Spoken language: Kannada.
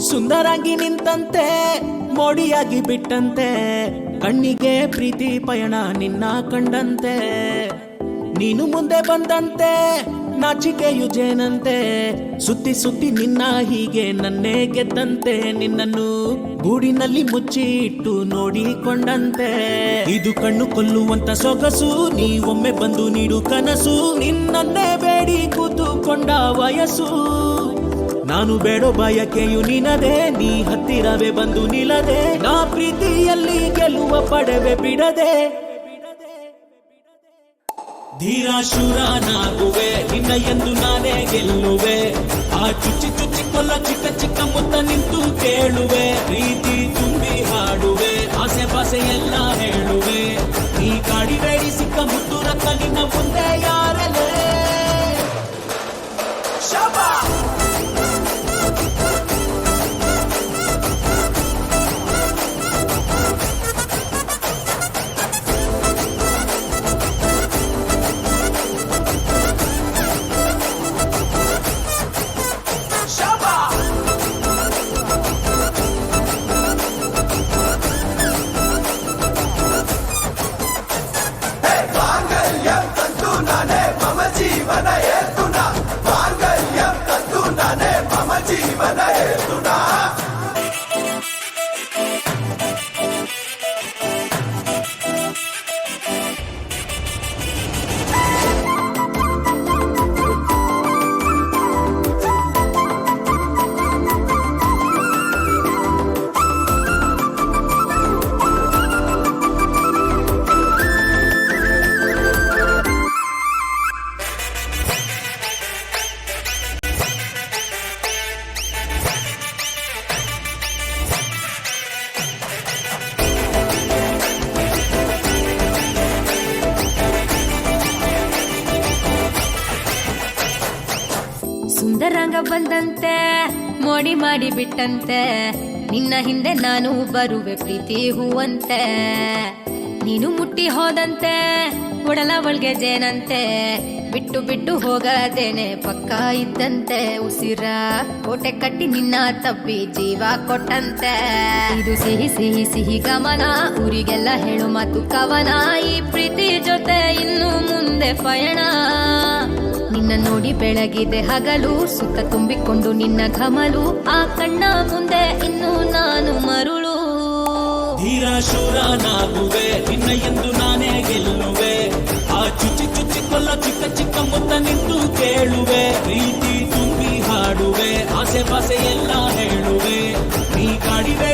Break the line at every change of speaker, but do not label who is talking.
ಸುಂದರಾಗಿ ನಿಂತಂತೆ ಮೋಡಿಯಾಗಿ ಬಿಟ್ಟಂತೆ ಕಣ್ಣಿಗೆ ಪ್ರೀತಿ ಪಯಣ ನಿನ್ನ ಕಂಡಂತೆ ನೀನು ಮುಂದೆ ಬಂದಂತೆ ನಾಚಿಕೆಯು ಜೇನಂತೆ ಸುತ್ತಿ ಸುತ್ತಿ ನಿನ್ನ ಹೀಗೆ ನನ್ನೇ ಗೆದ್ದಂತೆ ನಿನ್ನನ್ನು ಗೂಡಿನಲ್ಲಿ ಮುಚ್ಚಿ ಇಟ್ಟು ನೋಡಿಕೊಂಡಂತೆ ಇದು ಕಣ್ಣು ಕೊಲ್ಲುವಂತ ಸೊಗಸು ನೀ ಒಮ್ಮೆ ಬಂದು ನೀಡು ಕನಸು ನಿನ್ನನ್ನೇ ಬೇಡಿ ಕೂತುಕೊಂಡ ವಯಸ್ಸು ನಾನು ಬೇಡೋ ಬಯಕೆಯು ನಿನದೆ ನೀ ಹತ್ತಿರವೇ ಬಂದು ನಿಲ್ಲದೆ ನಾ ಪ್ರೀತಿಯಲ್ಲಿ ಗೆಲ್ಲುವ ಪಡೆವೆ ಬಿಡದೆ ಧೀರ ಶೂರನಾಗುವೆ ನಿನ್ನ ಎಂದು ನಾನೇ ಗೆಲ್ಲುವೆ ಆ ಚುಚ್ಚಿ ಚುಚ್ಚಿ ಕೊಲ್ಲ ಚಿಕ್ಕ ಚಿಕ್ಕ ಮುತ್ತ ನಿಂತು ಕೇಳುವೆ ಪ್ರೀತಿ ತುಂಬಿ ಹಾಡುವೆ ಆಸೆ ಪಾಸೆ ಎಲ್ಲ ಹೇಳುವೆ ನೀ ಕಾಡಿಬೇಡಿ ಸಿಕ್ಕ ಮುತ್ತು ರಕ್ಕ ನಿನ್ನ ಮುಂದೆ ಯಾರಲೇ ಶಬಾ
ಸುಂದರಂಗ ಬಂದಂತೆ ಮೋಡಿ ಮಾಡಿ ಬಿಟ್ಟಂತೆ ನಿನ್ನ ಹಿಂದೆ ನಾನು ಬರುವೆ ಪ್ರೀತಿ ಹೂವಂತೆ ನೀನು ಮುಟ್ಟಿ ಹೋದಂತೆ ಒಡಲ ಒಳಗೆ ಜೇನಂತೆ ಬಿಟ್ಟು ಬಿಟ್ಟು ಹೋಗದೇನೆ ಪಕ್ಕ ಇದ್ದಂತೆ ಉಸಿರ ಕೋಟೆ ಕಟ್ಟಿ ನಿನ್ನ ತಪ್ಪಿ ಜೀವ ಕೊಟ್ಟಂತೆ ಇದು ಸಿಹಿ ಸಿಹಿ ಸಿಹಿ ಗಮನ ಊರಿಗೆಲ್ಲ ಹೇಳು ಮಾತು ಕವನ ಈ ಪ್ರೀತಿ ಜೊತೆ ಇನ್ನು ಮುಂದೆ ಪಯಣ ನಿನ್ನ ನೋಡಿ ಬೆಳಗಿದೆ ಹಗಲು ಸುತ್ತ ತುಂಬಿಕೊಂಡು ನಿನ್ನ ಘಮಲು ಆ ಕಣ್ಣ ಮುಂದೆ ಇನ್ನು ನಾನು ಮರುಳು
ಧೀರ ಶೂರನಾಗುವೆ ನಿನ್ನ ಎಂದು ನಾನೇ ಗೆಲ್ಲುವೆ ಆ ಚುಚ್ಚಿ ಚುಚ್ಚಿ ಕೊಲ್ಲ ಚಿಕ್ಕ ಚಿಕ್ಕ ಮುತ್ತ ನಿಂತು ಕೇಳುವೆ ಪ್ರೀತಿ ತುಂಬಿ ಹಾಡುವೆ ಆಸೆ ಪಾಸೆ ಎಲ್ಲ ಹೇಳುವೆ ನೀ ಕಾಡಿವೆ